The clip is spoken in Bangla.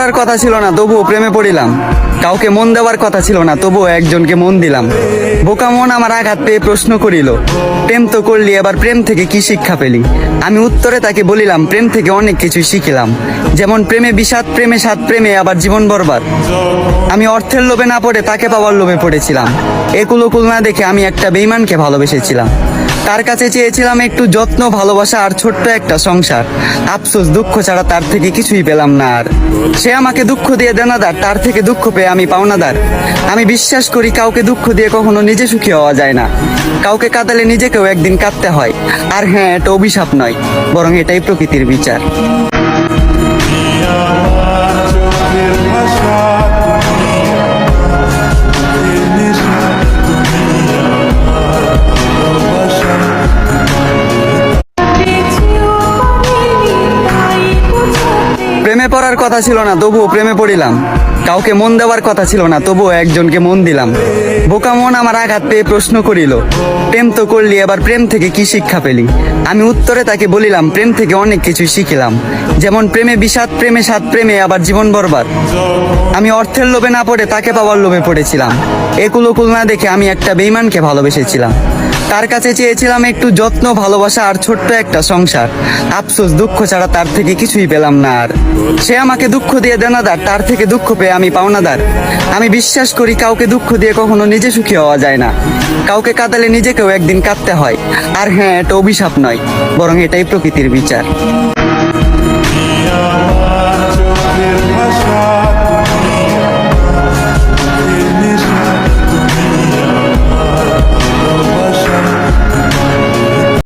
পড়ার কথা ছিল না তবুও প্রেমে পড়িলাম, কাউকে মন দেওয়ার কথা ছিল না তবুও একজনকে মন দিলাম। বোকা মন আমার আঘাত পেয়ে প্রশ্ন করিল, প্রেম তো করলি, এবার প্রেম থেকে কি শিক্ষা পেলি? আমি উত্তরে তাকে বলিলাম, প্রেম থেকে অনেক কিছুই শিখিলাম। যেমন প্রেমে বিষাদ, প্রেমে সাত, প্রেমে আবার জীবন বরবাদ। আমি অর্থের লোভে না পড়ে তাকে পাওয়ার লোভে পড়েছিলাম। একুল ওকুল না দেখে আমি একটা বেঈমানকে ভালোবেসেছিলাম। তার কাছে চেয়েছিলাম একটু যত্ন, ভালোবাসা আর ছোট্ট একটা সংসার। আফসোস, দুঃখ ছাড়া তার থেকে কিছুই পেলাম না আর। সে আমাকে দুঃখ দিয়ে দেনাদার, তার থেকে দুঃখ পেয়ে আমি পাওনাদার। আমি বিশ্বাস করি কাউকে দুঃখ দিয়ে কখনো নিজে সুখী হওয়া যায় না। কাউকে কাঁদালে নিজেকেও একদিন কাঁদতে হয়। আর হ্যাঁ, এটা অভিশাপ নয়, বরং এটাই প্রকৃতির বিচার। প্রেমে পড়ার কথা ছিল না তবুও প্রেমে পড়িলাম, কাউকে মন দেওয়ার কথা ছিল না তবুও একজনকে মন দিলাম। বোকা মন আমার আঘাত পেয়ে প্রশ্ন করিল, প্রেম তো করলি, এবার প্রেম থেকে কি শিক্ষা পেলি? আমি উত্তরে তাকে বলিলাম, প্রেম থেকে অনেক কিছুই শিখিলাম। যেমন প্রেমে বিষাদ, প্রেমে সাত, প্রেমে আবার জীবন বরবাদ। আমি অর্থের লোভে না পড়ে তাকে পাওয়ার লোভে পড়েছিলাম। একুল ওকুল না দেখে আমি একটা বেঈমানকে ভালোবেসেছিলাম। তার কাছে চেয়েছিলাম একটু যত্ন, ভালোবাসা আর ছোট্ট একটা সংসার। আফসোস, দুঃখ ছাড়া তার থেকে কিছুই পেলাম না আর। সে আমাকে দুঃখ দিয়ে দেনাদার, তার থেকে দুঃখ পেয়ে আমি পাওনাদার। আমি বিশ্বাস করি কাউকে দুঃখ দিয়ে কখনো নিজে সুখী হওয়া যায় না। কাউকে কাঁদালে নিজেকেও একদিন কাঁদতে হয়। আর হ্যাঁ, এটা অভিশাপ নয়, বরং এটাই প্রকৃতির বিচার।